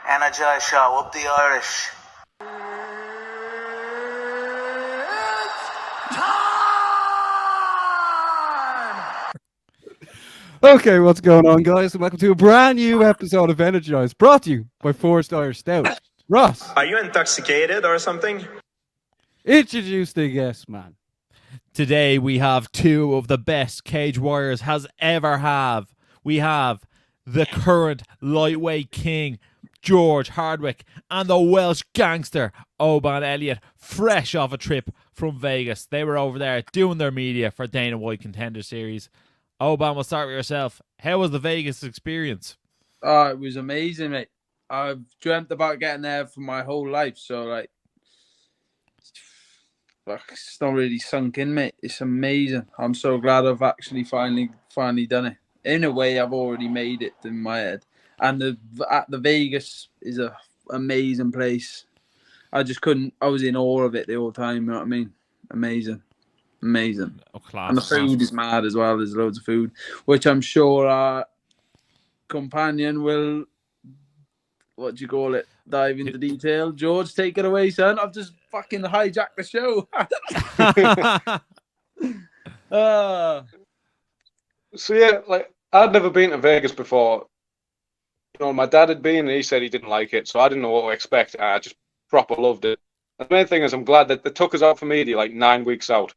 Energized show, up the Irish. Okay, what's going on, guys? Welcome to a brand new episode of Energized, brought to you by Forced Irish Stout. Ross, are you intoxicated or something? introduce the guest, man. Today we have two of the best Cage Warriors has ever have. We have the current lightweight king, George Hardwick, and the Welsh gangster, Oban Elliott, fresh off a trip from Vegas. They were over there doing their media for Dana White Contender Series. Oban, we'll start with yourself. How was the Vegas experience? Oh, it was amazing, mate. I've dreamt about getting there for my whole life, so it's not really sunk in, mate. It's amazing. I'm so glad I've actually finally done it. In a way, I've already made it in my head. And the Vegas is a amazing place. I was in awe of it the whole time, you know what I mean? Amazing. Oh, class. And the food is mad as well. There's loads of food, which I'm sure our companion will, dive into detail. George, take it away, son. I've just fucking hijacked the show. So yeah, I'd never been to Vegas before. You know, my dad had been and he said he didn't like it, so I didn't know what to expect. I just proper loved it. And the main thing is I'm glad that they took us out for media 9 weeks out,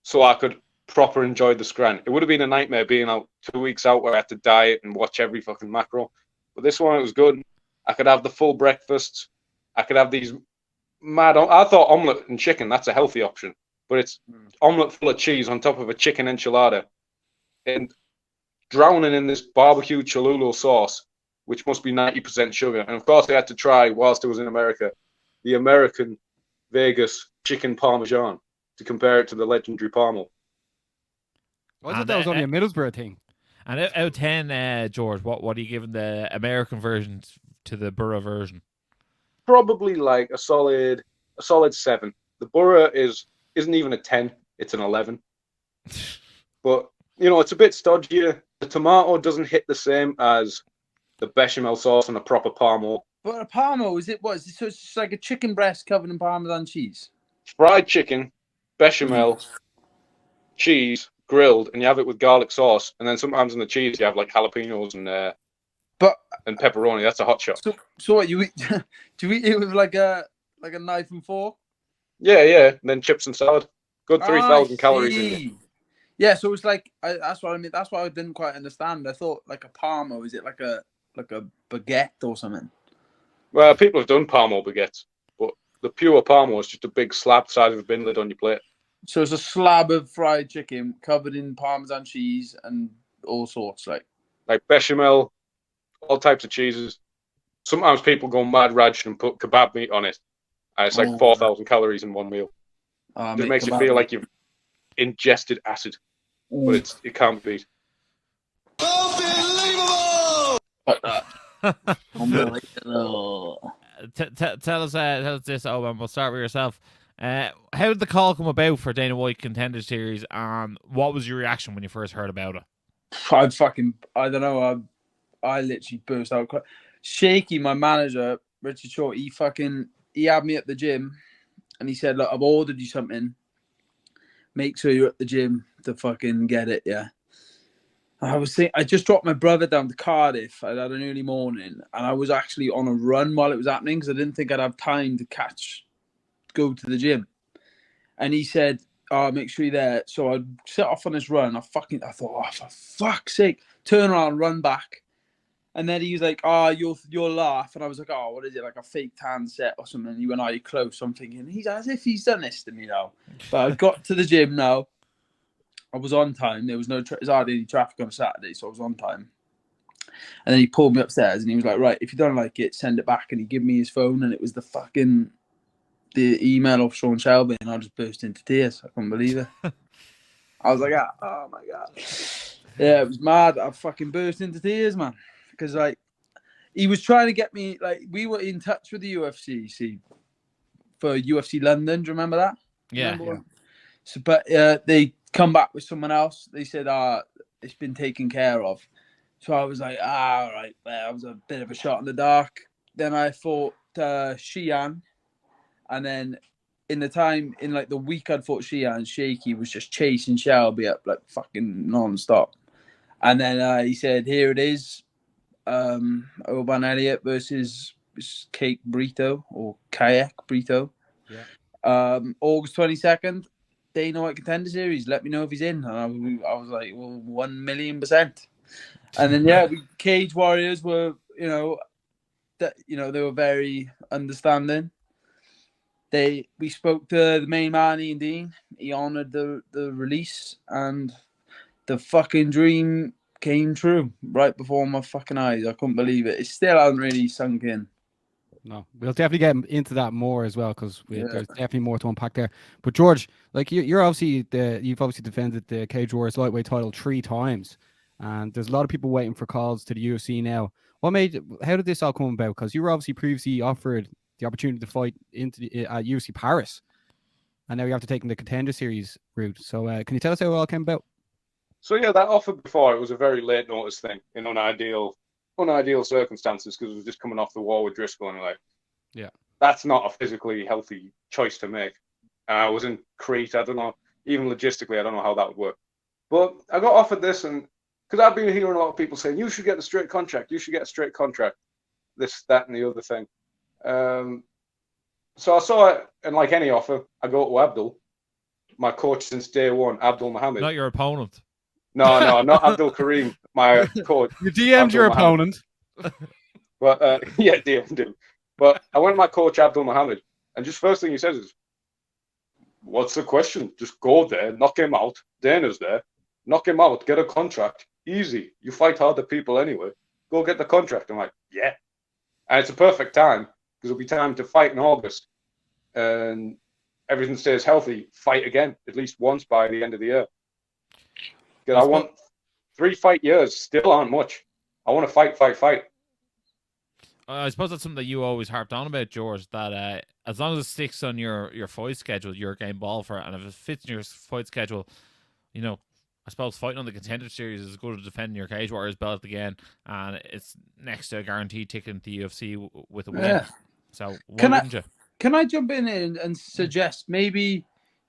so I could proper enjoy the scran. It would have been a nightmare being out 2 weeks out where I had to diet and watch every fucking macro. But this one, it was good. I could have the full breakfast. I could have these mad... I thought omelette and chicken, that's a healthy option. But it's omelette full of cheese on top of a chicken enchilada. And drowning in this barbecue Cholula sauce, which must be 90% sugar. And of course, I had to try, whilst I was in America, the American Vegas chicken parmesan to compare it to the legendary Parmo. I thought that was only a Middlesbrough thing. And out of 10, George, what are you giving the American version to the Boro version? Probably a solid 7. The Boro isn't even a 10; it's an 11. But you know, it's a bit stodgier. The tomato doesn't hit the same as the bechamel sauce on a proper Parmo. But a Parmo, is it what? So it's just like a chicken breast covered in Parmesan cheese? Fried chicken, bechamel, cheese, grilled, and you have it with garlic sauce. And then sometimes in the cheese you have jalapenos and pepperoni. That's a hot shot. So what you eat? Do you eat it with like a knife and fork? Yeah. And then chips and salad. Good 3,000 calories in it. Yeah, so it's that's what I mean. That's what I didn't quite understand. I thought a Parmo, is it like a baguette or something? Well, people have done Parmo baguettes, but the pure Parmo is just a big slab size of a bin lid on your plate. So it's a slab of fried chicken covered in Parmesan cheese and all sorts, like bechamel, all types of cheeses. Sometimes people go mad raj and put kebab meat on it, and it's 4,000 calories in one meal. It just makes you feel like you've ingested acid, but it can't be beat. Unbelievable! Tell us this, Oban. We'll start with yourself. How did the call come about for Dana White Contender Series, and what was your reaction when you first heard about it? I don't know. I literally burst out crying. Shaky, my manager, Richard Short, he had me at the gym, and he said, "Look, I've ordered you something. Make sure you're at the gym to fucking get it." Yeah. I just dropped my brother down to Cardiff. I had an early morning, and I was actually on a run while it was happening because I didn't think I'd have time to go to the gym. And he said, "Oh, make sure you're there." So I set off on this run. I thought, "Oh, for fuck's sake!" Turn around, run back, and then he was like, "Oh, you'll laugh." And I was like, "Oh, what is it? Like a fake tan set or something?" And he went, "Are you close?" So I'm thinking, he's as if he's done this to me now. But I got to the gym now. I was on time. There was hardly any traffic on Saturday, so I was on time. And then he pulled me upstairs and he was like, "Right, if you don't like it, send it back." And he gave me his phone, and it was the email of Sean Shelby, and I just burst into tears. I couldn't believe it. I was like, "Oh my God." Yeah, it was mad. I fucking burst into tears, man. Because he was trying to get me, we were in touch with the UFC, for UFC London. Do you remember that? Yeah. So, but they come back with someone else. They said, it's been taken care of. So I was like, all right, that was a bit of a shot in the dark. Then I fought Xi'an, and then in the week I'd fought Xi'an, Shaky was just chasing Shelby up like fucking non-stop. And then he said, here it is, Oban Elliott versus Cake Brito or Kayak Brito. Yeah. August 22nd, Dana White Contender Series. Let me know if he's in. And I was like, well, 1,000,000%. And then Cage Warriors were, they were very understanding. We spoke to the main man, Ian Dean. He honoured the release, and the fucking dream came true right before my fucking eyes. I couldn't believe it. It still hasn't really sunk in. No, we'll definitely get into that more as well, because there's definitely more to unpack there. But George, like you're obviously you've obviously defended the Cage Warriors lightweight title 3 times, and there's a lot of people waiting for calls to the UFC now. How did this all come about? Because you were obviously previously offered the opportunity to fight at UFC Paris, and now you have to take the Contender Series route. So can you tell us how it all came about? So yeah, that offer before, it was a very late notice thing in unideal circumstances, because it was just coming off the war with Driscoll, and like, yeah, that's not a physically healthy choice to make. I was in Crete. I don't know, even logistically, I don't know how that would work. But I got offered this, and because I've been hearing a lot of people saying, you should get the straight contract, this, that, and the other thing. So I saw it, and like any offer, I go to Abdul, my coach since day one, Abdul Mohammed. Not your opponent. No, not Abdul Karim, my coach. You DM'd your opponent. But yeah, DM'd him. But I went to my coach, Abdul Mohammed, and just first thing he says is, what's the question? Just go there, knock him out. Dana's there. Knock him out, get a contract. Easy. You fight harder people anyway. Go get the contract. I'm like, yeah. And it's a perfect time, because it'll be time to fight in August. And everything stays healthy. Fight again, at least once by the end of the year. Because I want 3 fight years, still aren't much. I want to fight. I suppose that's something that you always harped on about, George, that as long as it sticks on your fight schedule, you're a game ball for it. And if it fits in your fight schedule, I suppose fighting on the Contender Series is as good as defending your Cage Warriors belt again. And it's next to a guaranteed ticket into the UFC with a win. Yeah. So why wouldn't you? Can I jump in and suggest maybe,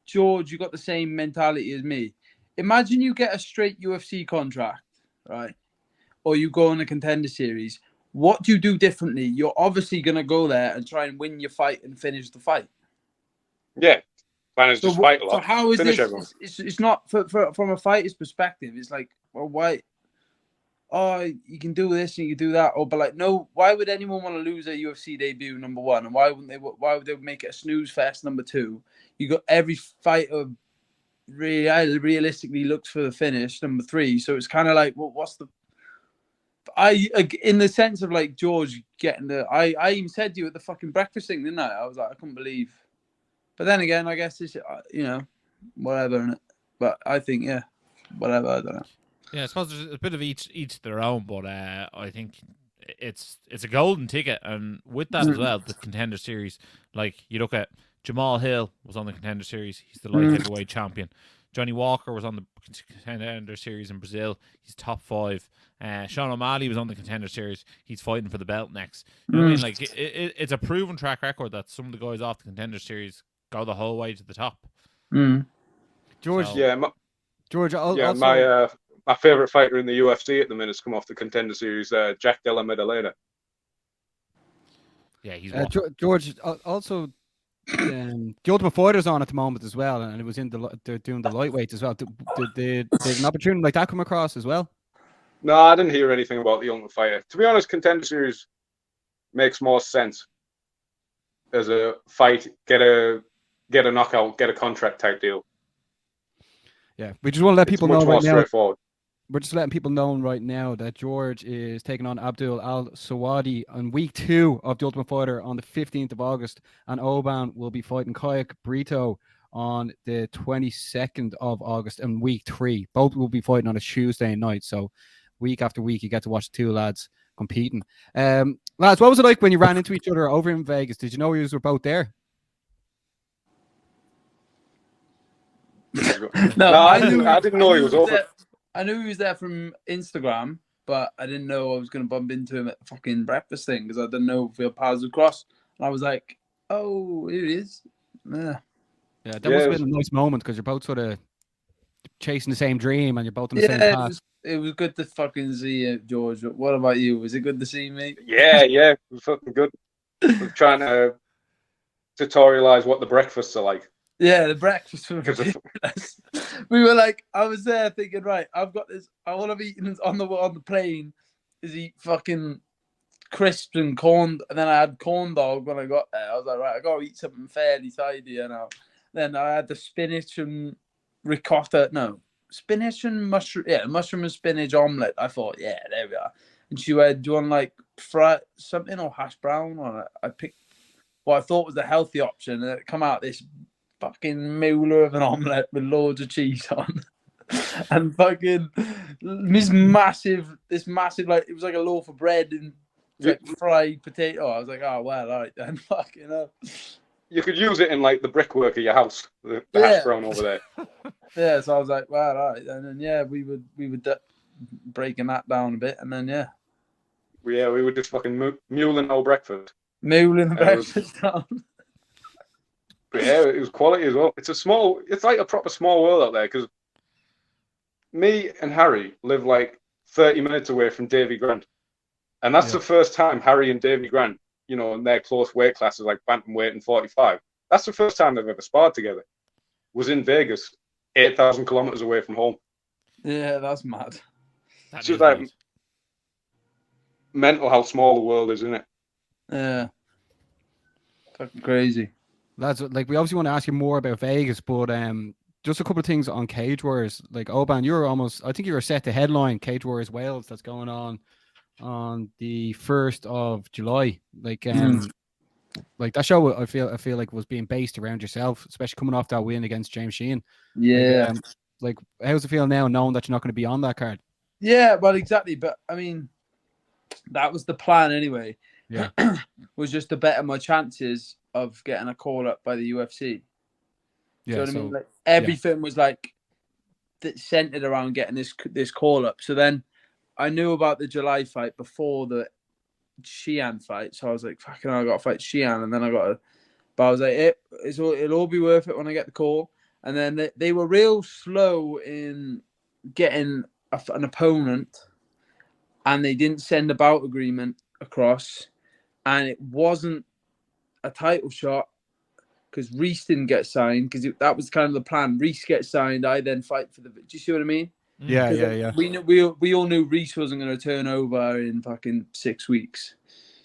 George, you got the same mentality as me? Imagine you get a straight UFC contract, right? Or you go on a Contender Series. What do you do differently? You're obviously going to go there and try and win your fight and finish the fight. Yeah. Plan is just fight a lot. So how is finish this? Everyone. It's not from a fighter's perspective. It's like, well, why? Oh, you can do this and you can do that. But like, no, why would anyone want to lose their UFC debut, number one? And why wouldn't they? Why would they make it a snooze fest, number two? You got every fighter realistically looks for the finish, number three. So it's kind of like, well, what's the? In the sense of like George getting I even said to you at the fucking breakfast thing, didn't I? I was like, I couldn't believe. But then again, I guess it's whatever, innit? But I think whatever. I don't know. Yeah, I suppose there's a bit of each their own, but I think it's a golden ticket, and with that as well, the Contender Series. Like you look at Jamal Hill was on the Contender Series; he's the light heavyweight champion. Johnny Walker was on the Contender Series in Brazil; he's top 5. Sean O'Malley was on the Contender Series; he's fighting for the belt next. You know what I mean? Like it's a proven track record that some of the guys off the Contender Series go the whole way to the top. George, my favorite fighter in the UFC at the minute's come off the Contender Series, Jack Della Maddalena. Yeah, he's George. Also, the Ultimate Fighter's on at the moment as well, and it was they're doing the lightweights as well. Did an opportunity like that come across as well? No, I didn't hear anything about the Ultimate Fighter. To be honest, Contender Series makes more sense as a fight, get a knockout, get a contract type deal. Yeah, we just want to let people know right now. Straightforward. We're just letting people know right now that George is taking on Abdul Al-Sawadi on week 2 of the Ultimate Fighter on the 15th of August, and Oban will be fighting Kayak Brito on the 22nd of August in week 3. Both will be fighting on a Tuesday night, so week after week you get to watch 2 lads competing. Lads, what was it like when you ran into each other over in Vegas? Did you know you were both there? No, I didn't know he was over. I knew he was there from Instagram, but I didn't know I was going to bump into him at the fucking breakfast thing because I didn't know if we had paths would cross. And I was like, oh, here he is. Yeah. Yeah, that must have been a nice moment because you're both sort of chasing the same dream and you're both on the same path. It was good to fucking see you, George. What about you? Was it good to see me? Yeah, it was fucking good. We're trying to tutorialize what the breakfasts are like. Yeah, the breakfast was ridiculous. We were like, I was there thinking, right, I've got this. All I've eaten on the plane is eat fucking crisps and corn, and then I had corn dog when I got there. I was like, right, I gotta eat something fairly tidy, Then I had the spinach and ricotta. No, spinach and mushroom. Yeah, mushroom and spinach omelette. I thought, yeah, there we are. And she went, do you want like fry something or hash brown? Or I picked what I thought was the healthy option, and it come out this fucking mule of an omelette with loads of cheese on. And fucking this massive like it was like a loaf of bread and like fried potato. I was like, oh well, all right then. Fucking hell. You could use it in like the brickwork of your house, the hash brown over there. Yeah, so I was like, well, all right, and then we were breaking that down a bit, and then we were just fucking muling our breakfast. Muling the breakfast down. But yeah, it was quality as well. It's like a proper small world out there because me and Harry live like 30 minutes away from Davy Grant. And that's the first time Harry and Davy Grant, you know, in their close weight classes like bantamweight and 45, that's the first time they've ever sparred together. Was in Vegas, 8,000 kilometers away from home. Yeah, that's mad. It's just like mental how small the world is, isn't it? Yeah. Fucking crazy. That's like we obviously want to ask you more about Vegas, but just a couple of things on Cage Warriors. Like Oban, I think you were set to headline Cage Warriors Wales that's going on the 1st of July. Like like that show I feel like was being based around yourself, especially coming off that win against James Sheehan. Yeah. Like how's it feel now knowing that you're not going to be on that card? Yeah, well exactly. But I mean that was the plan anyway. Yeah. Was just to better my chances of getting a call up by the UFC. Yeah, you know what I mean? Like everything was like centered around getting this call up. So then I knew about the July fight before the Sheehan fight. So I was like, fucking hell, I got to fight Sheehan, and then but I was like, it'll all be worth it when I get the call. And then they were real slow in getting an opponent, and they didn't send a bout agreement across, and it wasn't a title shot because Reese didn't get signed because that was kind of the plan. Reese gets signed, I then fight for the. Do you see what I mean? Yeah. We all knew Reese wasn't going to turn over in fucking 6 weeks,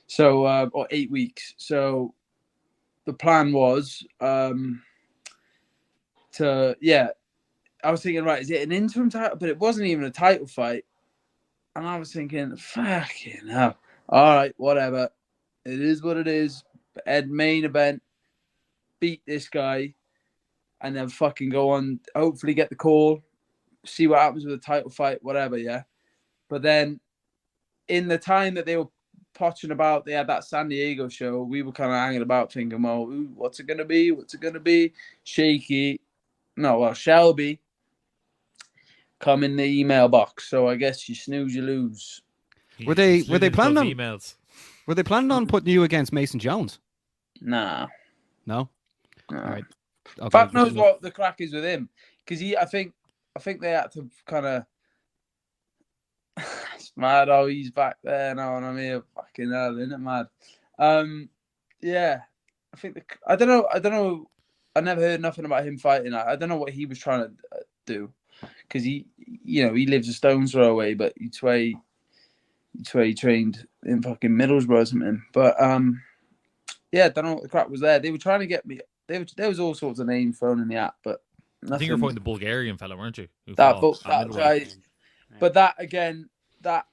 so or 8 weeks. So the plan was I was thinking, right, is it an interim title? But it wasn't even a title fight, and I was thinking, fucking hell. All right, whatever. It is what it is. Main event, beat this guy, and then fucking go on. Hopefully, get the call. See what happens with the title fight, whatever. Yeah. But then, in the time that they were potching about, they had that San Diego show. We were kind of hanging about, thinking, "Well, what's it gonna be? What's it gonna be?" Shaky. No, well, Shelby. Come in the email box. So I guess you snooze, you lose. Were they planning on emails? Were they planning on putting you against Mason Jones? Nah. No. All right. Okay. Fuck knows what the crack is with him, because I think they had to kind of. It's mad how he's back there now, and I'm here. Fucking hell, isn't it mad? Yeah. I don't know. I never heard nothing about him fighting. I don't know what he was trying to do, because he lives a stone's throw away, but it's where he trained in fucking Middlesbrough or something. But yeah, I don't know what the crap was there. They were trying to get me. There was all sorts of names thrown in the app, but nothing. I think you were fighting the Bulgarian fella, weren't you? That's right. But that again, that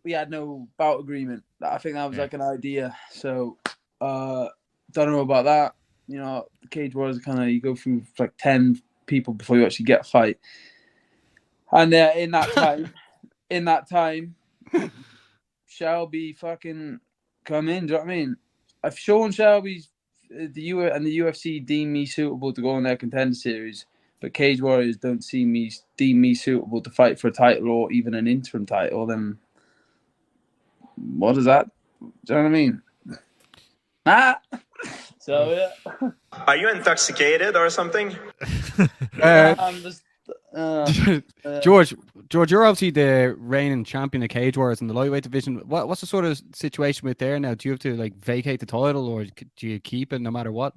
we had no bout agreement. I think that was like an idea. So don't know about that. You know, the Cage Warriors kind of, you go through like 10 people before you actually get a fight. And in that time, Shelby fucking come in. Do you know what I mean? If Sean Shelby's the UFC deemed me suitable to go on their Contender Series, but Cage Warriors don't deem me suitable to fight for a title or even an interim title, then what is that? Do you know what I mean? So yeah. Are you intoxicated or something? I'm just, George, you're obviously the reigning champion of Cage Warriors in the lightweight division. What's the sort of situation with there now? Do you have to like vacate the title, or do you keep it no matter what?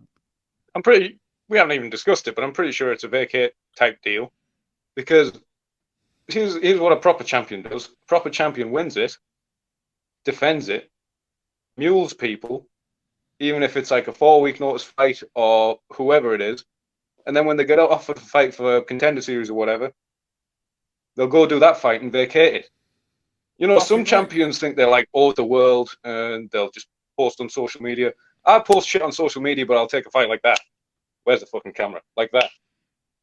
We haven't even discussed it, but I'm pretty sure it's a vacate type deal, because here's what a proper champion does. A proper champion wins it, defends it, mules people, even if it's like a 4-week notice fight or whoever it is. And then when they get offered a fight for a Contender Series or whatever, they'll go do that fight and vacate it. You know, some champions think they're like, the world, and they'll just post on social media. I post shit on social media, but I'll take a fight like that. Where's the fucking camera? Like that.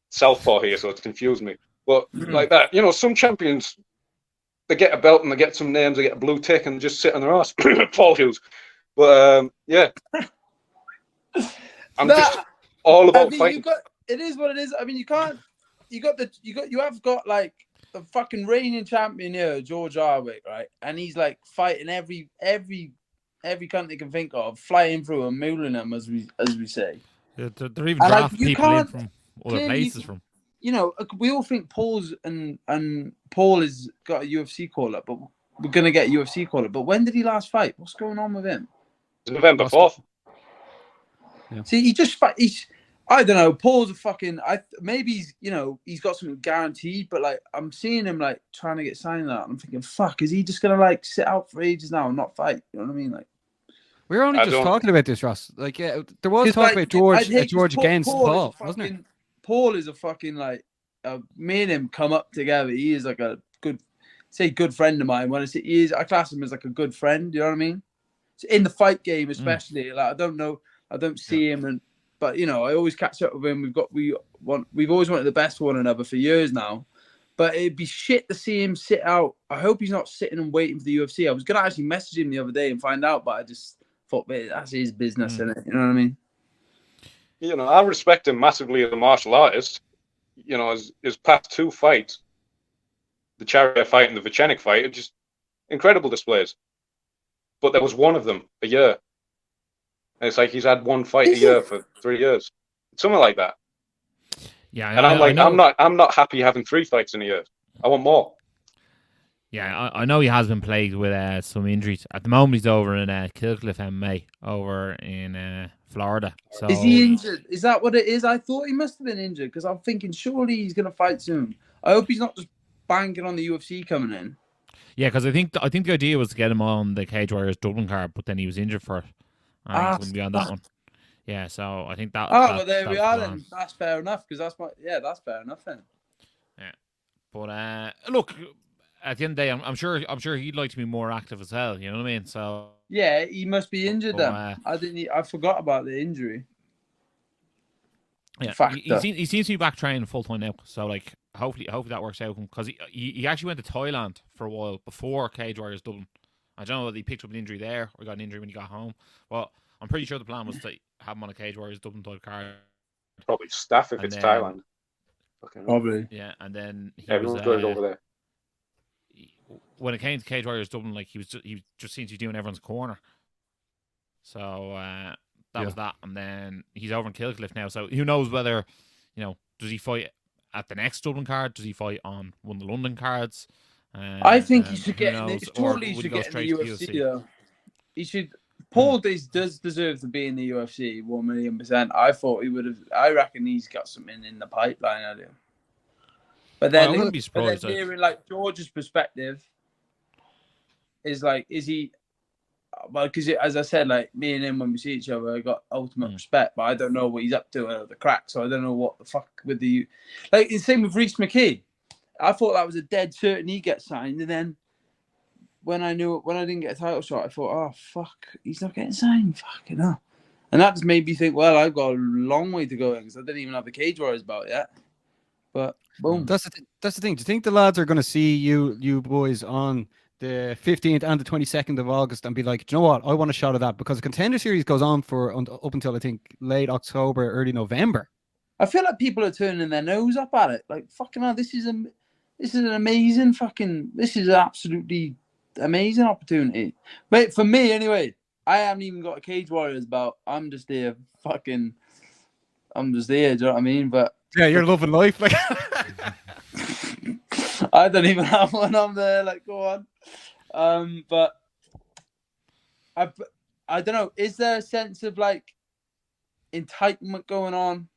Southpaw here, so it's confused me. But like that, you know, some champions, they get a belt and they get some names, they get a blue tick and just sit on their ass. Paul Hughes. But yeah. I'm just all about fighting. It is what it is. I mean, you have got like the fucking reigning champion here, George Hardwick, right? And he's like fighting every cunt they can think of, flying through and mooling them, as we say. Yeah, they're even drafting people in from other places. You know, we all think Paul's and Paul has got a UFC call up, but we're gonna get a UFC call up. But when did he last fight? What's going on with him? November 4th. Yeah. See, I don't know. Paul's a fucking. Maybe he's got something guaranteed, but like I'm seeing him like trying to get signed out. I'm thinking, fuck, is he just gonna like sit out for ages now and not fight? You know what I mean? Like, we were only just talking about this, Ross. Like, yeah, there was talk about George against Paul, wasn't there? Paul is a fucking like. Me and him come up together. He is like a good friend of mine. When I class him as like a good friend. You know what I mean? So in the fight game, especially, like I don't see him but I always catch up with him. We've always wanted the best for one another for years now. But it'd be shit to see him sit out. I hope he's not sitting and waiting for the UFC. I was gonna actually message him the other day and find out, but I just thought, that's his business, innit? You know what I mean? I respect him massively as a martial artist. His past 2 fights, the Chariot fight and the Vichenik fight, are just incredible displays. But there was one of them a year. And it's like he's had 1 fight a year for 3 years. Something like that. Yeah, and I'm not happy having 3 fights in a year. I want more. Yeah, I know he has been plagued with some injuries. At the moment, he's over in Killcliff MMA over in Florida. So is he injured? Is that what it is? I thought he must have been injured because I'm thinking surely he's going to fight soon. I hope he's not just banking on the UFC coming in. Yeah, because I think the idea was to get him on the Cage Warriors Dublin card, but then he was injured for it. And he wouldn't be on that one. Yeah, so I think that. Well, there we are then. That's fair enough because that's fair enough then. Yeah, but look, at the end of the day, I'm sure he'd like to be more active as well. You know what I mean? So yeah, he must be injured then. I forgot about the injury. Yeah, he seems to be back training full time now. So like, hopefully that works out because he actually went to Thailand for a while before Cage Warriors Dublin. I don't know whether he picked up an injury there or got an injury when he got home. Well, I'm pretty sure the plan was to have him on a Cage Warriors Dublin type card. Probably staff if it's Thailand. Probably. Yeah, and then everyone's going over there. When it came to Cage Warriors Dublin, like he just seems to be doing everyone's corner. So that was that, and then he's over in Killcliff now. So who knows whether does he fight at the next Dublin card? Does he fight on one of the London cards? I think he should get in the UFC though. He should. Paul does deserve to be in the UFC 1,000,000%. I reckon he's got something in the pipeline. I do. But then, I wouldn't be surprised. Hearing like George's perspective is like, is he? Well, because as I said, like me and him when we see each other, I got ultimate respect, but I don't know what he's up to at the crack, so I don't know what the fuck with the like. The same with Reece McKee. I thought that was a dead certain he gets signed, and then when I didn't get a title shot, I thought, oh fuck, he's not getting signed, fucking hell. And that just made me think, well, I've got a long way to go because I didn't even have the Cage Warriors belt yet. But boom, that's the thing. Do you think the lads are going to see you boys on the 15th and the 22nd of August and be like, do you know what, I want a shot of that? Because the Contender Series goes on for up until I think late October, early November. I feel like people are turning their nose up at it. Like, fucking hell, this is an amazing this is an absolutely amazing opportunity. But for me, anyway, I haven't even got a Cage Warriors belt. I'm just there, do you know what I mean? But yeah, you're loving life. Like, I don't even have one on there. Like, go on. But I don't know. Is there a sense of like entitlement going on?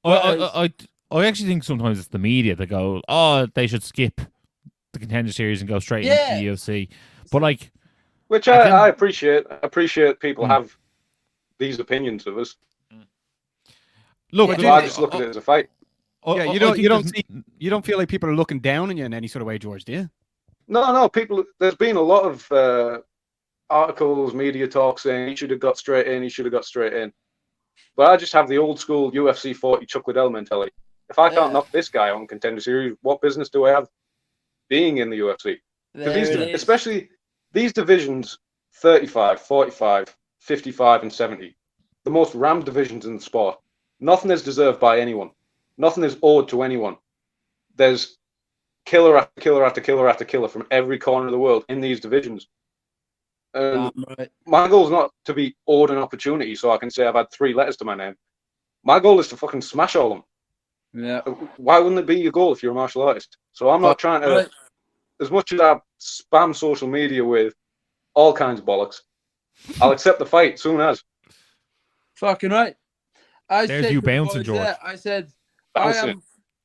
I actually think sometimes it's the media that go, oh, they should skip the Contender Series and go straight into the UFC. But like, which I appreciate. I appreciate people have these opinions of us. Look, I just look at it as a fight. Yeah, you don't feel like people are looking down on you in any sort of way, George, do you? No, people. There's been a lot of articles, media talk saying he should have got straight in. He should have got straight in. But I just have the old school UFC 40 Chuck Liddell mentality. If I can't knock this guy on Contender Series, what business do I have being in the UFC? Especially these divisions, 35, 45, 55, and 70, the most rammed divisions in the sport. Nothing is deserved by anyone. Nothing is owed to anyone. There's killer after killer after killer after killer from every corner of the world in these divisions. Right. My goal is not to be owed an opportunity so I can say I've had 3 letters to my name. My goal is to fucking smash all of them. Yeah. Why wouldn't it be your goal if you're a martial artist? So I'm not trying to, as much as I spam social media with all kinds of bollocks, I'll accept the fight soon as. Fucking right. There's you bouncing, George. I said, I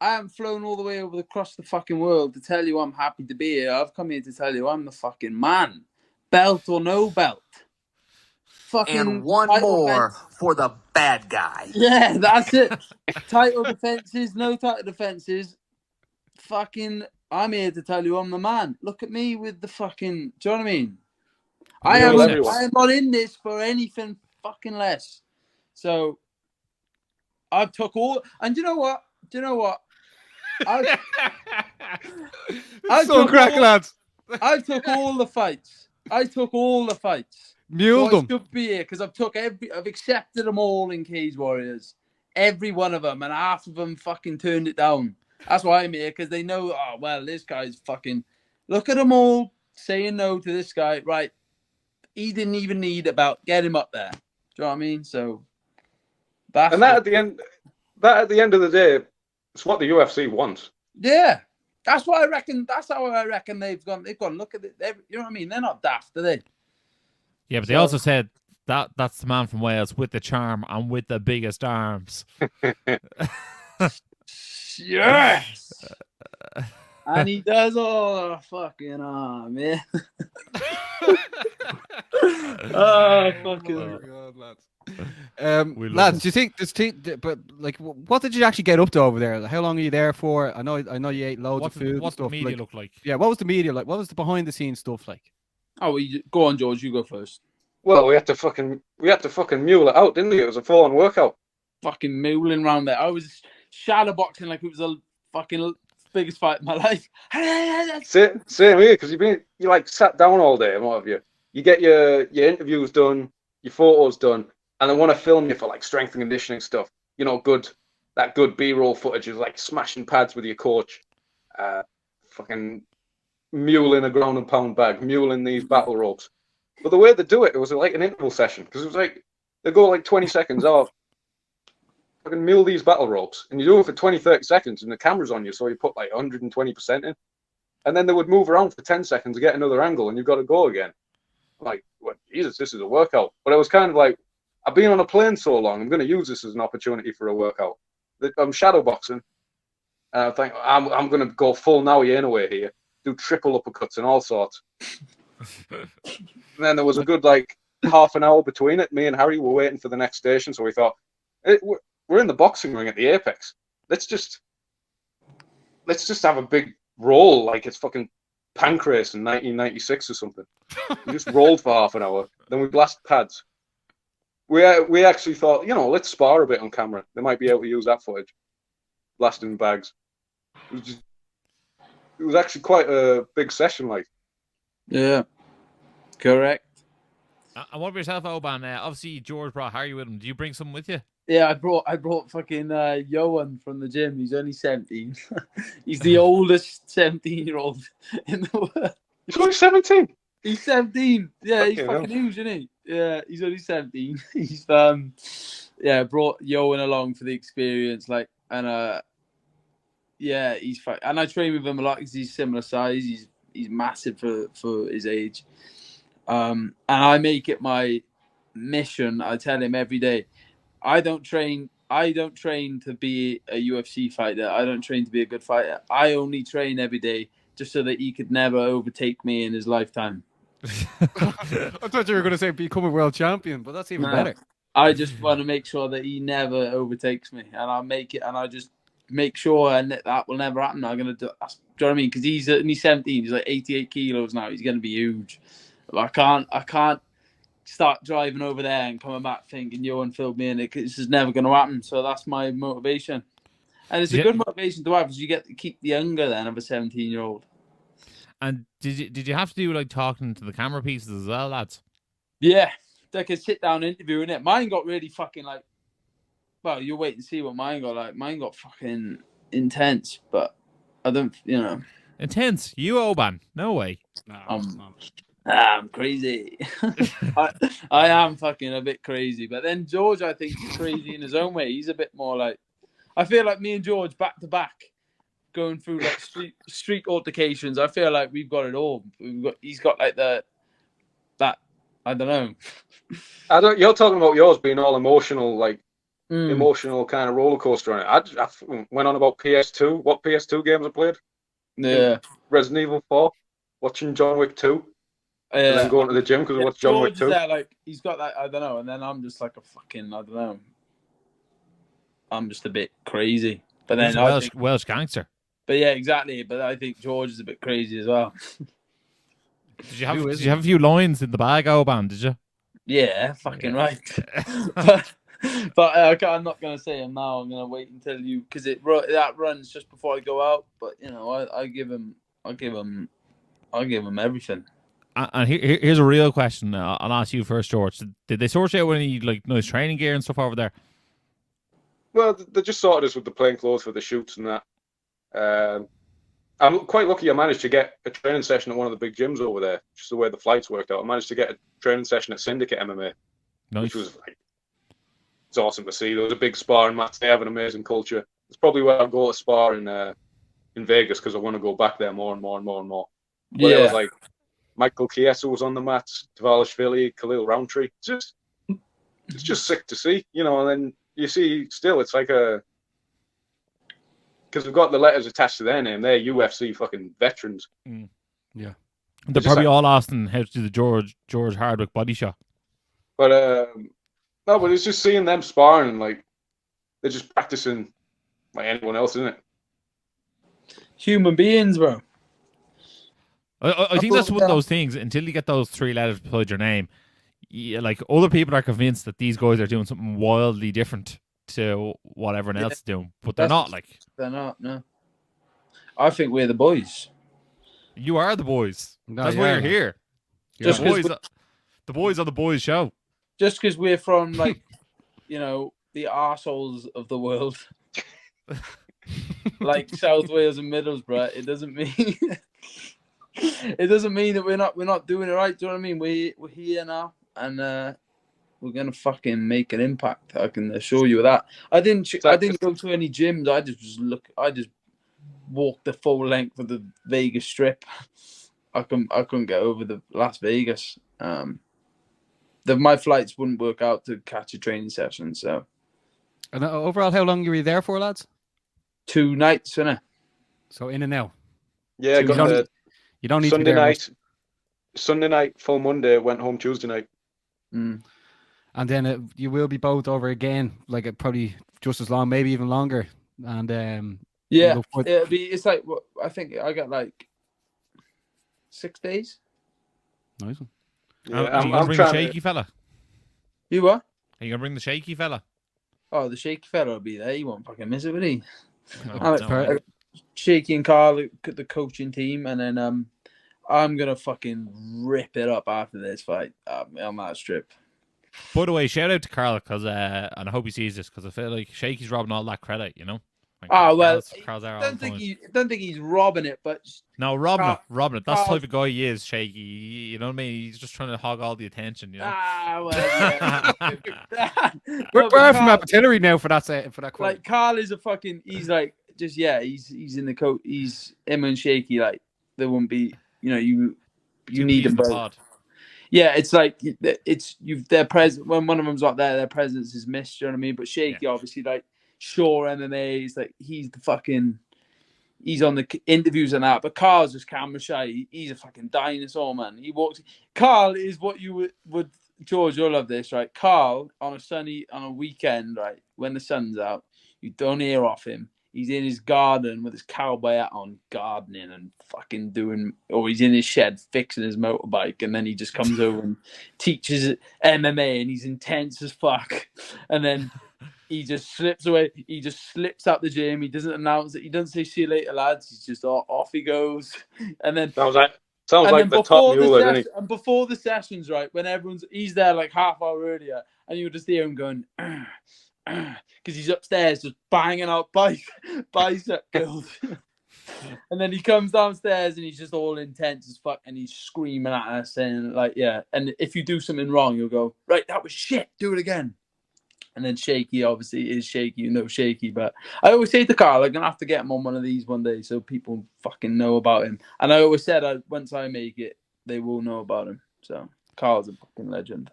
am flown all the way across the fucking world to tell you I'm happy to be here. I've come here to tell you I'm the fucking man. Belt or no belt. Fucking and one more for the bad guy. Yeah, that's it. Title defenses, no title defenses. Fucking, I'm here to tell you I'm the man. Look at me with the fucking, do you know what I mean? I am not in this for anything fucking less. So, I've took all, and do you know what? I so crack, lads. I took all the fights. Muled them. I should be here because I've accepted them all in Cage Warriors. Every one of them, and half of them fucking turned it down. That's why I'm here, because they know, oh, well, this guy's fucking, look at them all saying no to this guy. Right. He didn't even need get him up there. Do you know what I mean? So, at the end of the day, it's what the UFC wants. Yeah. That's what I reckon. That's how I reckon they've gone. Look at it. You know what I mean? They're not daft, are they? Yeah, but they also said that's the man from Wales with the charm and with the biggest arms. Yes. And he does all the fucking arm, yeah. Oh, fucking. Oh, God, lads. Lads, do you think this team? But like, what did you actually get up to over there? How long are you there for? I know you ate loads of food. What's the media look like? Yeah, what was the media like? What was the behind the scenes stuff like? Oh, go on, George. You go first. Well, we had to fucking mule it out, didn't we? It was a full-on workout. Fucking muling around there. I was shadowboxing like it was the fucking biggest fight of my life. Same here, because you like sat down all day and what have you. You get your interviews done, your photos done, and they want to film you for like strength and conditioning stuff. You know, good B-roll footage of like smashing pads with your coach, fucking muling a ground and pound bag, muling these battle ropes. But the way they do it was like an interval session, because it was like they go like 20 seconds off. Fucking mule these battle ropes, and you do it for 20, 30 seconds, and the camera's on you, so you put like 120% in, and then they would move around for 10 seconds to get another angle, and you've got to go again. I'm like, well, Jesus, this is a workout. But I was kind of like, I've been on a plane so long, I'm going to use this as an opportunity for a workout. I'm shadowboxing, and I think I'm going to go full Naoya Inoue here, do triple uppercuts and all sorts. And then there was a good like half an hour between it. Me and Harry were waiting for the next station, so we thought, we're in the boxing ring at the Apex. Let's just have a big roll like it's fucking Pancrase in 1996 or something. We just rolled for half an hour, then we blasted pads. We actually thought, let's spar a bit on camera. They might be able to use that footage. Blasting bags. It was actually quite a big session, like. Yeah, correct. And what about yourself, Oban? Obviously, George brought Harry with him. Do you bring something with you? Yeah, I brought fucking Johan from the gym. He's only 17. He's the oldest 17-year-old in the world. He's only 17. He's 17. Yeah, he's Fucking fucking hell. huge, isn't he? Yeah, he's only 17. He's brought Johan along for the experience, like, and yeah, he's fine. And I train with him a lot because he's similar size. He's massive for his age. And I make it my mission. I tell him every day, I don't train to be a UFC fighter. I don't train to be a good fighter. I only train every day just so that he could never overtake me in his lifetime. I thought you were going to say become a world champion, but that's even better. I just want to make sure that he never overtakes me, and I'll make it, and I just make sure and that will never happen. I'm gonna do you know what I mean? Because he's 17. He's like 88 kilos now. He's gonna be huge. But I can't start driving over there and coming back thinking Johan filled me in. This is never gonna happen. So that's my motivation, and it's a good motivation to have because you get to keep the younger then of a 17-year-old. And did you have to do like talking to the camera pieces as well, lads? Yeah, like a sit down interview, innit? Mine got really fucking like. Well, you'll wait and see what mine got like. Mine got fucking intense, but I don't, Intense. You, Oban? No way. I'm crazy. I am fucking a bit crazy, but then George, I think, is crazy in his own way. He's a bit more like. I feel like me and George back to back. Going through like street altercations, I feel like we've got it all. He's got like that. I don't know. You're talking about yours being all emotional, like emotional kind of roller coaster on it. I went on about PS2. What PS2 games I played? Yeah, Resident Evil 4. Watching John Wick 2. And then going to the gym because I watched John Wick 2. There, like he's got that. I don't know. And then I'm just like a fucking. I don't know. I'm just a bit crazy. But then Welsh gangster. But yeah, exactly. But I think George is a bit crazy as well. Did you have a few lines in the bag, Oban? Did you? Yeah, fucking right. but I'm not gonna say him now. I'm gonna wait until you because that runs just before I go out. But I give him everything. And here's a real question. I'll ask you first, George. Did they sort you out any like nice training gear and stuff over there? Well, they just sorted us with the plain clothes for the shoots and that. I'm quite lucky I managed to get a training session at one of the big gyms over there, just the way the flights worked out. I managed to get a training session at Syndicate MMA, which was it's awesome to see. There was a big sparring match. They have an amazing culture. It's probably where I'll go to spar in Vegas because I want to go back there more and more and more and more. But it was like Michael Chiesa was on the mats, Dvalishvili, Khalil Roundtree. It's just sick to see, and then you see still it's like because we've got the letters attached to their name. They're UFC fucking veterans. Yeah. They're probably all asking how to do the George Hardwick body shot. But no, but it's just seeing them sparring and like they're just practicing like anyone else, isn't it? Human beings, bro. I think that's one of those things. Until you get those 3 letters beside your name, like other people are convinced that these guys are doing something wildly different to what everyone else is doing, but they're not. Like they're not. No, I think we're the boys. You are the boys. No, that's why you're here. Just the boys on the boys show. Just because we're from like, the arseholes of the world, like South Wales and Middlesbrough, it doesn't mean that we're not doing it right. Do you know what I mean? We're here now, and we're gonna fucking make an impact. I can assure you of that. I didn't go to any gyms. I just walked the full length of the Vegas Strip. I couldn't get over the Las Vegas. My flights wouldn't work out to catch a training session. So, and overall, how long were you there for, lads? 2 nights, innit? So in and out. Yeah, so you don't need Sunday to be there night. Sunday night, full Monday. Went home Tuesday night. And then you will be both over again, like probably just as long, maybe even longer. And it's like I think I got like 6 days. Nice one. Yeah, are you gonna bring the shaky fella? You what? Are you gonna bring the shaky fella? Oh, the shaky fella will be there. He won't fucking miss it, will he? No. Shaky and Carl, the coaching team, and then I'm gonna fucking rip it up after this fight on that strip. By the way, shout out to Carl because and I hope he sees this because I feel like Shaky's robbing all that credit, you know. Like, Oh well, Carl's there I all don't the think time. don't think he's robbing it, but No, robbing Carl- it, robbing it. That's the Carl- type of guy he is, Shaky. You know what I mean? He's just trying to hog all the attention, you know. well, yeah. We're No, but far from Carl- artillery now for that quote. like Carl is a fucking. He's like just he's in the coat. He's him and Shaky. Like there won't be. You Two need peas them in the both. pod. Yeah, it's like their presence when one of them's not there, their presence is missed. You know what I mean? But Shaky, obviously, like Shaw MMA, he's like he's on the interviews and that. But Carl's just camera shy. He's a fucking dinosaur, man. He walks. Carl is what you would George. You'll love this, right? Carl on a weekend, right when the sun's out, you don't hear off him. He's in his garden with his cowboy hat on, gardening and fucking or he's in his shed fixing his motorbike, and then he just comes over and teaches MMA, and he's intense as fuck. And then he just slips away. He just slips out the gym. He doesn't announce it. He doesn't say "see you later, lads." He's just off he goes. And then Sounds like the top mule, isn't he? And before the sessions, right, when he's there like half hour earlier, and you just hear him going. Because he's upstairs just banging out bicep curls. And then he comes downstairs and he's just all intense as fuck, and he's screaming at us and like, yeah. And if you do something wrong, you'll go, right, that was shit, do it again. And then Shaky obviously is Shaky, Shaky. But I always say to Carl, I'm gonna have to get him on one of these one day so people fucking know about him. And I always said once I make it, they will know about him. So Carl's a fucking legend.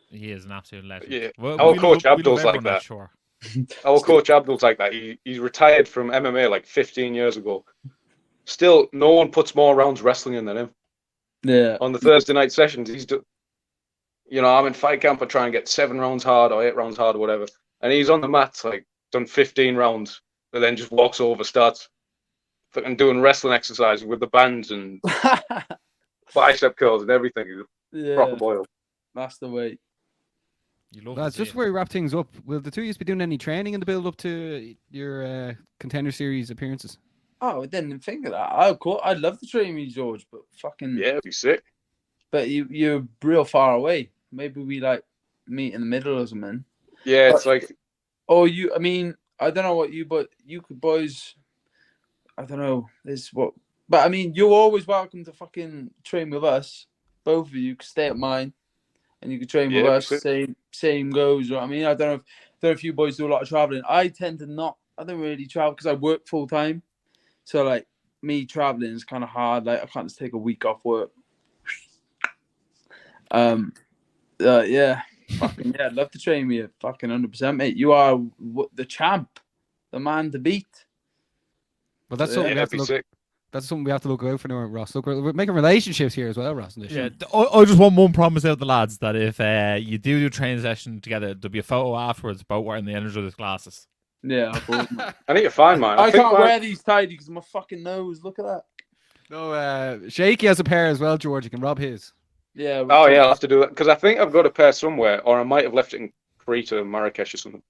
He is an absolute legend. Yeah. Well, Our we coach love Abdul's like everyone that. Sure. Our coach Abdul's like that. He's retired from MMA like 15 years ago. Still, no one puts more rounds wrestling in than him. Yeah. On the Thursday night sessions, I'm in fight camp. I try and get 7 rounds hard or 8 rounds hard or whatever. And he's on the mat, like, done 15 rounds, but then just walks over, starts fucking doing wrestling exercises with the bands and bicep curls and everything. Yeah. Proper boil. That's the way. That's just where we wrap things up. Will the two of you be doing any training in the build up to your Contender Series appearances? Oh, I didn't think of that. I'd love to train you, George, but fucking Yeah, it'd be sick. But you're real far away. Maybe we like meet in the middle or something. Yeah, it's like. Oh, I mean, I don't know but you could boys. I don't know. But I mean, you're always welcome to fucking train with us. Both of you can stay at mine. And you can train with us. Same goes. You know what I mean? I don't know if you boys do a lot of traveling. I tend to not. I don't really travel because I work full time. So like me traveling is kind of hard. Like I can't just take a week off work. Yeah. Fucking yeah. I'd love to train with you. Fucking 100%, mate. You are the champ, the man to beat. Well, that's something we have to look. That's something we have to look out for now, Ross. Look, we're making relationships here as well, Ross. Yeah, I just want one promise out the lads that if you do a training session together, there'll be a photo afterwards about wearing the Energized glasses. Yeah, I need to find mine. I can't wear these tidy because of my fucking nose. Look at that. No, Shaky has a pair as well, George. You can rob his. Yeah. Oh yeah, I'll have to do that because I think I've got a pair somewhere, or I might have left it in Crete or Marrakesh or something.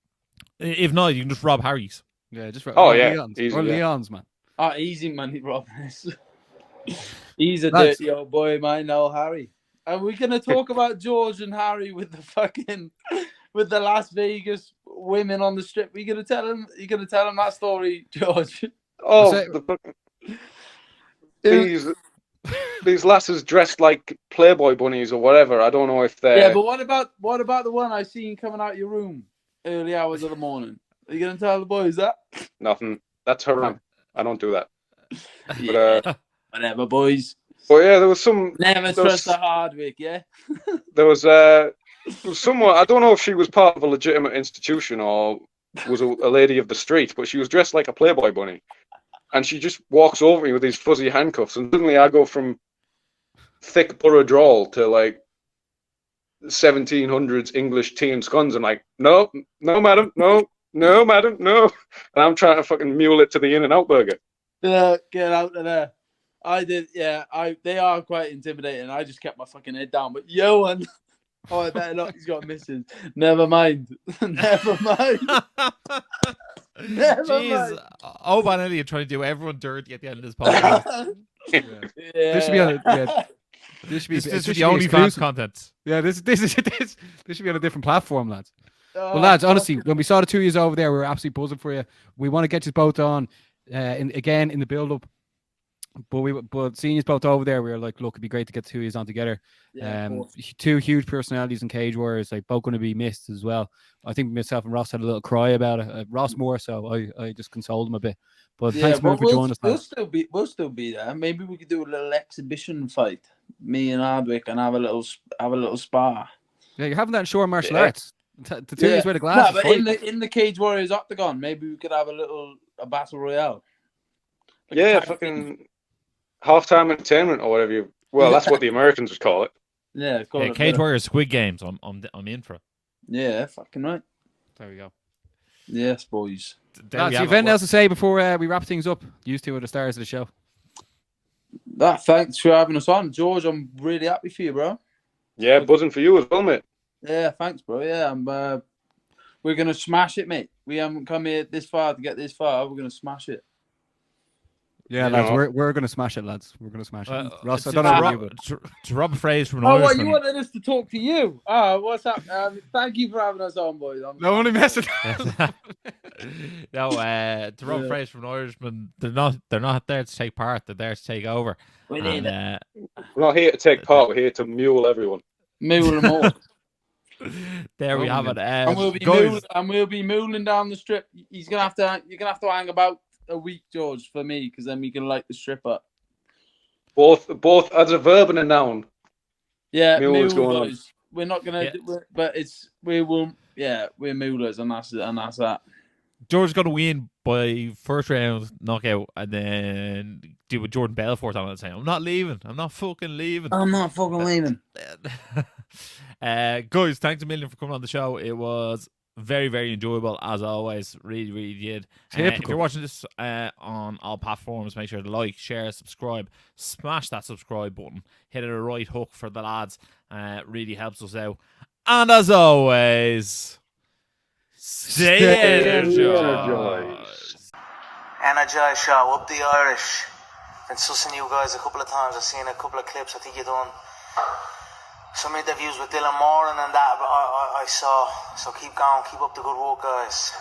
If not, you can just rob Harry's. Yeah, just rob. Oh yeah, Leon's. easy, Or Leon's, man. Oh, easy, man. He robbed this. He's a dirty old boy, man. No, Harry. Are we gonna talk about George and Harry with the Las Vegas women on the strip? Are you gonna tell him? You gonna tell him that story, George? Oh, these lasses dressed like Playboy bunnies or whatever. I don't know if they're. Yeah, but what about the one I seen coming out of your room early hours of the morning? Are you gonna tell the boys that? Nothing. That's haram. I don't do that. But whatever, boys. Well, yeah, there was some. Never trust a Hardwick, yeah. There was someone. I don't know if she was part of a legitimate institution or was a lady of the street, but she was dressed like a Playboy bunny, and she just walks over me with these fuzzy handcuffs, and suddenly I go from thick Boro drawl to like 1700s English tea and scones. I'm like, no, madam, no, madam, no, and I'm trying to fucking mule it to the In-N-Out burger. Get out of there. I did, yeah. They are quite intimidating. I just kept my fucking head down. But Johan, I better not. He's got misses. Never mind. Never mind. Jeez, Oban Elliott trying to do everyone dirty at the end of this podcast. This should be on. This should be This should is the be only fans exclusive. content. Yeah, this should be on a different platform, lads. Oh, Well, lads, honestly, when we saw the 2 years over there, we were absolutely buzzing for you. We want to get you both on again in the build-up. But seeing you both over there, we were like, look, it'd be great to get 2 years on together. Yeah, of course. Two huge personalities in Cage Warriors, like both going to be missed as well. I think myself and Ross had a little cry about it. Ross more so. I just consoled him a bit. But thanks for joining us. We'll still be there. Maybe we could do a little exhibition fight, me and Hardwick, and have a little spar. Yeah, you're having that in shore martial arts. The 2 years where the glass. No, but in the Cage Warriors octagon, maybe we could have a battle royale. Like fucking halftime entertainment or whatever you. Well, that's what the Americans would call it. Yeah, Cage Warriors Squid Games. I'm in for it. Yeah, fucking right. There we go. Yes, boys. Lads, you have anything else to say before we wrap things up? Used to at the stars of the show. Thanks for having us on, George. I'm really happy for you, bro. Yeah, buzzing for you as well, mate. Yeah, thanks, bro. Yeah, we're gonna smash it, mate. We haven't come here this far to get this far. We're gonna smash it. Yeah, lads, we're gonna smash it, lads. We're gonna smash it. Ross, I don't know know you, but to rob a phrase from an Oh, Irishman. you wanted us to talk to you? Oh, what's up? Thank you for having us on, boys. no only messing. No, to rob a phrase from an Irishman, they're not there to take part. They're there to take over. We need it. We're not here to take part. We're here to mule everyone. Mule them all. There we have it. And we'll be mooling down the strip. You're gonna have to hang about a week, George, for me, because then we can light the strip up. Both as a verb and a noun. Yeah, Mule's going on. We're not gonna, but we're mulers, and that's that. George's gonna win by first round knockout, and then do with Jordan Belfort on it and say, "I'm not leaving. I'm not fucking leaving. I'm not fucking leaving." Guys, thanks a million for coming on the show. It was very, very enjoyable as always. Really, really did. If you're watching this on all platforms, make sure to like, share, subscribe, smash that subscribe button, hit it a right hook for the lads. Really helps us out. And as always, stay energized. Energized show, up the Irish. Been sussing you guys a couple of times. I've seen a couple of clips. I think you done some interviews with Dylan Moran and that I saw. So keep going, keep up the good work, guys.